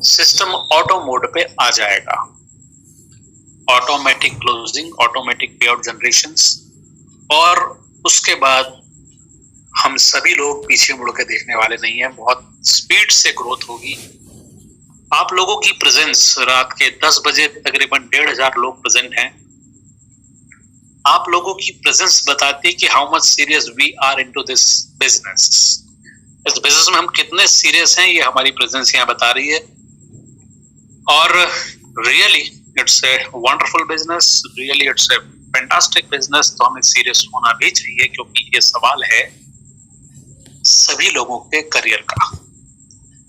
System auto mode पे आ जाएगा। Automatic closing, automatic पे आउट जनरेशंस, और उसके बाद हम सभी लोग पीछे मुड़ के देखने वाले नहीं है। बहुत स्पीड से ग्रोथ होगी। आप लोगों की प्रेजेंस रात के 10 बजे तकरीबन 1,500 लोग प्रेजेंट हैं। आप लोगों की प्रेजेंस बताती है कि how much serious we are into this business. इस बिजनेस में हम कितने सीरियस हैं, ये हमारी प्रेजेंस यहाँ बता रही है। और really it's a wonderful business, really it's a fantastic business. तो हमें सीरियस होना भी चाहिए, क्योंकि ये सवाल है सभी लोगों के करियर का,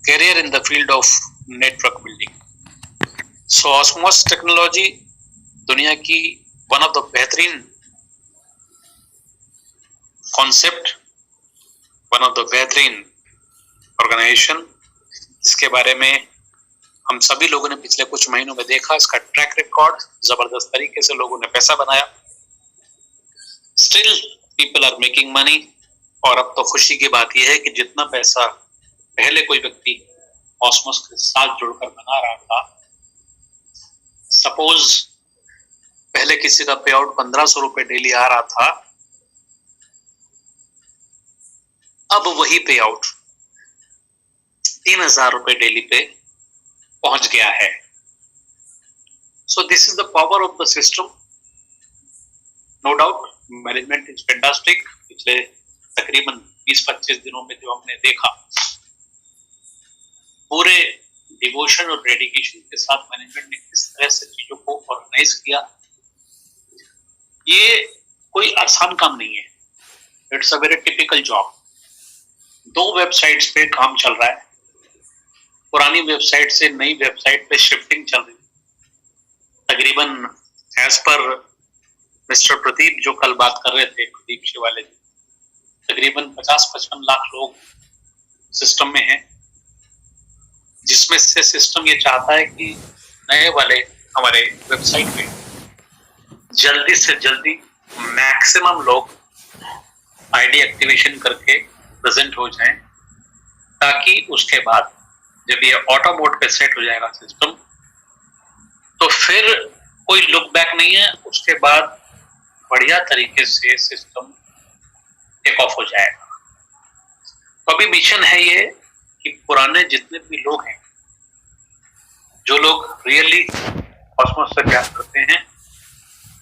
career in the field of network building. So Osmos technology दुनिया की वन ऑफ द बेहतरीन कॉन्सेप्ट, वन ऑफ द बेहतरीन ऑर्गेनाइजेशन, इसके बारे में हम सभी लोगों ने पिछले कुछ महीनों में देखा। इसका ट्रैक रिकॉर्ड, जबरदस्त तरीके से लोगों ने पैसा बनाया। Still people are making money. और अब तो खुशी की बात यह है कि जितना पैसा पहले कोई व्यक्ति ऑस्मोस के साथ जुड़कर बना रहा था, सपोज पहले किसी का पे आउट 1,500 रुपए डेली आ रहा था, अब वही पे आउट 3,000 रुपए डेली पे पहुंच गया है। So this is the power of the system. No doubt management is fantastic. पिछले तकरीबन 20-25 दिनों में जो हमने देखा, पूरे डिवोशन और डेडिकेशन के साथ मैनेजमेंट ने किस तरह से चीजों को ऑर्गेनाइज किया, ये कोई आसान काम नहीं है। It's a very typical job. 2 websites पे काम चल रहा है। पुरानी वेबसाइट से नई वेबसाइट पे शिफ्टिंग चल रही है। तकरीबन एज पर मिस्टर प्रदीप जो कल बात कर रहे थे, प्रदीप शिवाले जी, तकरीबन 50-55 लाख लोग सिस्टम में हैं, जिसमें से सिस्टम ये चाहता है कि नए वाले हमारे वेबसाइट पे जल्दी से जल्दी मैक्सिमम लोग आईडी एक्टिवेशन करके प्रेजेंट हो जाएं, ताकि उसके बाद जब ये ऑटो मोड पे सेट हो जाएगा सिस्टम, तो फिर कोई लुक बैक नहीं है। उसके बाद बढ़िया तरीके से सिस्टम टेक ऑफ हो जाएगा। तो अभी मिशन है ये कि पुराने जितने भी लोग हैं, जो लोग रियली ऑस्मोस से प्यार करते हैं,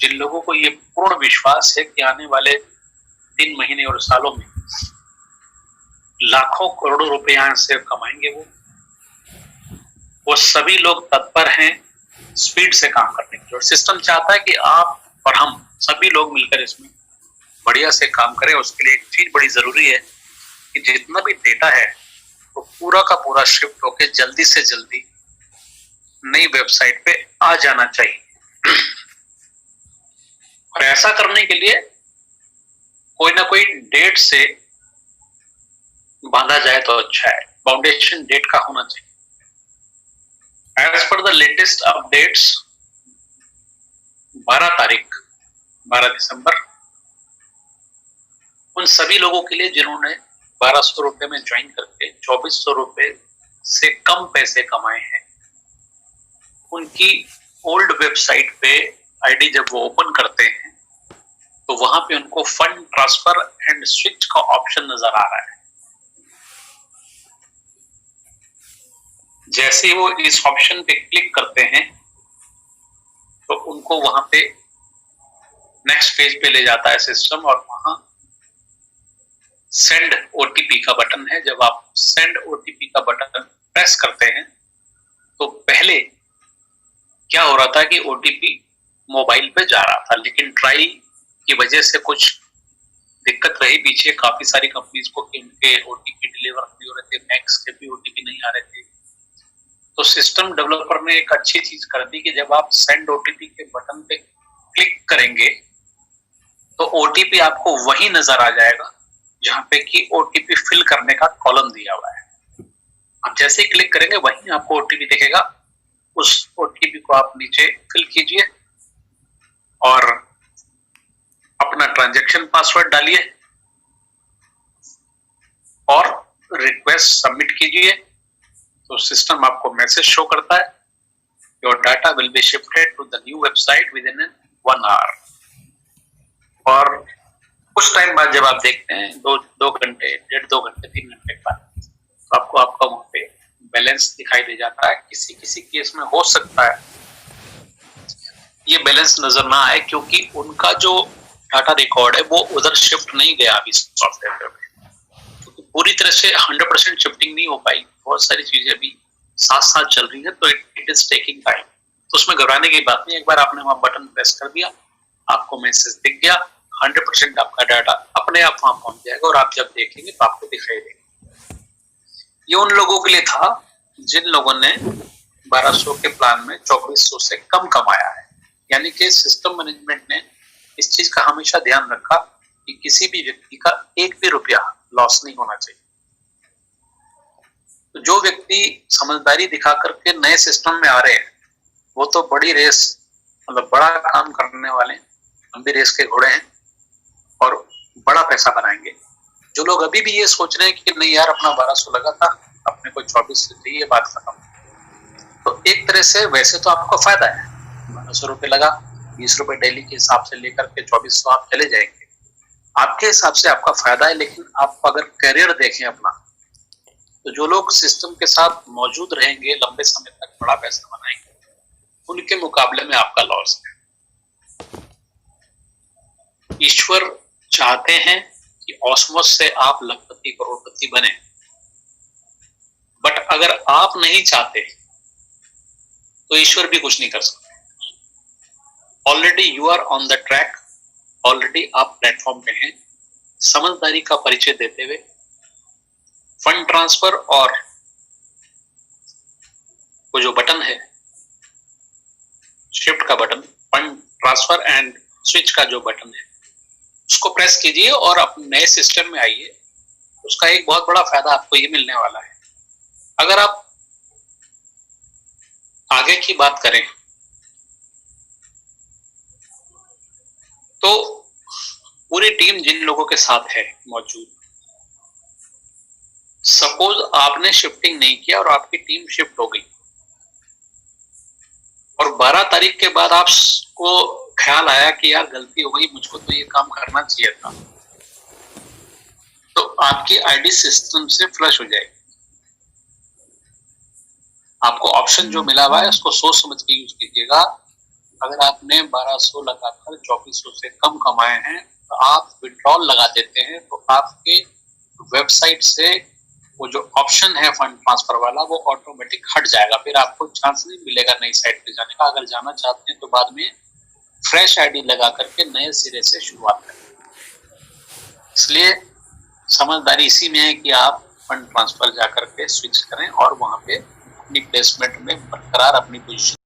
जिन लोगों को ये पूर्ण विश्वास है कि आने वाले 3 महीने और सालों में लाखों करोड़ों रुपए यहां से कमाएंगे, वो सभी लोग तत्पर हैं स्पीड से काम करने के लिए। और सिस्टम चाहता है कि आप और हम सभी लोग मिलकर इसमें बढ़िया से काम करें। उसके लिए एक चीज बड़ी जरूरी है कि जितना भी डेटा है वो पूरा का पूरा शिफ्ट होकर जल्दी से जल्दी नई वेबसाइट पे आ जाना चाहिए। और ऐसा करने के लिए कोई ना कोई डेट से बांधा जाए तो अच्छा है। फाउंडेशन डेट का होना चाहिए। As per the latest updates, 12 दिसंबर, उन सभी लोगों के लिए जिन्होंने 1,200 रुपए में ज्वाइन करके 2,400 रुपए से कम पैसे कमाए हैं, उनकी ओल्ड वेबसाइट पे आईडी जब वो ओपन करते हैं तो वहां पे उनको फंड ट्रांसफर एंड स्विच का ऑप्शन नजर आ रहा है। जैसे ही वो इस ऑप्शन पे क्लिक करते हैं तो उनको वहां पे नेक्स्ट पेज पे ले जाता है सिस्टम, और वहां सेंड ओटीपी का बटन है। जब आप सेंड ओटीपी का बटन प्रेस करते हैं तो पहले क्या हो रहा था कि ओटीपी मोबाइल पे जा रहा था, लेकिन ट्राई की वजह से कुछ दिक्कत रही पीछे काफी सारी कंपनीज को कि उनके ओटीपी डिलीवर नहीं हो रहे थे, बैंक्स के भी ओटीपी नहीं आ रहे थे। तो सिस्टम डेवलपर ने एक अच्छी चीज कर दी कि जब आप सेंड ओटीपी के बटन पे क्लिक करेंगे तो ओटीपी आपको वही नजर आ जाएगा जहां पे कि ओटीपी फिल करने का कॉलम दिया हुआ है। आप जैसे ही क्लिक करेंगे वहीं आपको ओटीपी दिखेगा। उस ओटीपी को आप नीचे फिल कीजिए और अपना ट्रांजैक्शन पासवर्ड डालिए और रिक्वेस्ट सबमिट कीजिए। तो सिस्टम आपको मैसेज शो करता है, your data will be shifted to the new website within 1 hour. और कुछ टाइम बाद जब आप देखते हैं, दो घंटे, 1.5 घंटे, 3 घंटे बाद, तो आपको आपका वहां पे बैलेंस दिखाई दे जाता है। किसी किसी केस में हो सकता है ये बैलेंस नजर ना आए, क्योंकि उनका जो डाटा रिकॉर्ड है वो उधर शिफ्ट नहीं गया अभी सॉफ्टवेयर पे, तो पूरी तरह से 100% शिफ्टिंग नहीं हो पाई। बहुत सारी चीजें अभी साथ साथ चल रही है, तो इट इज टेकिंग टाइम। तो उसमें घबराने की बात नहीं, एक बार आपने वहां बटन प्रेस कर दिया, आपको मैसेज दिख गया, 100% आपका डाटा अपने आप वहां पहुंच जाएगा और आप जब देखेंगे तो आपको दिखाई देगा। ये उन लोगों के लिए था जिन लोगों ने 1200 के प्लान में 2400 से कम कमाया है। यानी कि सिस्टम मैनेजमेंट ने इस चीज का हमेशा ध्यान रखा कि किसी भी व्यक्ति का एक भी रुपया लॉस नहीं होना चाहिए। तो जो व्यक्ति समझदारी दिखा करके नए सिस्टम में आ रहे हैं, वो तो बड़ी रेस, मतलब बड़ा काम करने वाले लंबी रेस के घोड़े हैं और बड़ा पैसा बनाएंगे। जो लोग अभी भी ये सोच रहे हैं कि नहीं यार अपना 1200 लगा था, अपने को 24 से चाहिए, बात खत्म, तो एक तरह से वैसे तो आपको फायदा है। 1200 रुपये लगा, 20 रुपए डेली के हिसाब से लेकर के 2400 आप चले जाएंगे, आपके हिसाब से आपका फायदा है। लेकिन आप अगर करियर देखें अपना, तो जो लोग सिस्टम के साथ मौजूद रहेंगे, लंबे समय तक बड़ा पैसा बनाएंगे, उनके मुकाबले में आपका लॉस है। ईश्वर चाहते हैं कि ऑस्मोस से आप लखपति करोड़पति बने, बट अगर आप नहीं चाहते तो ईश्वर भी कुछ नहीं कर सकते। Already you are on the track, already आप प्लेटफॉर्म पे हैं। समझदारी का परिचय देते हुए फंड ट्रांसफर और वो जो बटन है शिफ्ट का button, fund transfer and switch का जो बटन है, उसको प्रेस कीजिए और अपने नए सिस्टम में आइए। उसका एक बहुत बड़ा फायदा आपको ये मिलने वाला है। अगर आप आगे की बात करें तो पूरी टीम जिन लोगों के साथ है मौजूद, सपोज आपने शिफ्टिंग नहीं किया और आपकी टीम शिफ्ट हो गई और 12 तारीख के बाद आपको ख्याल आया कि यार गलती हो गई, मुझको तो ये काम करना चाहिए था, तो आपकी आईडी सिस्टम से फ्लश हो जाएगी। आपको ऑप्शन जो मिला हुआ है उसको सोच समझ के यूज कीजिएगा। अगर आपने 1200 लगाकर 2400 से कम कमाए हैं, तो आप विड्रॉल लगा देते हैं, तो आपके वेबसाइट से वो जो ऑप्शन है फंड ट्रांसफर वाला, वो ऑटोमेटिक हट जाएगा। फिर आपको चांस नहीं मिलेगा नई साइट पे जाने का। अगर जाना चाहते हैं तो बाद में फ्रेश आईडी लगा करके नए सिरे से शुरुआत करें। इसलिए समझदारी इसी में है कि आप फंड ट्रांसफर जा करके स्विच करें और वहां पे अपनी प्लेसमेंट में बरकरार अपनी पोजीशन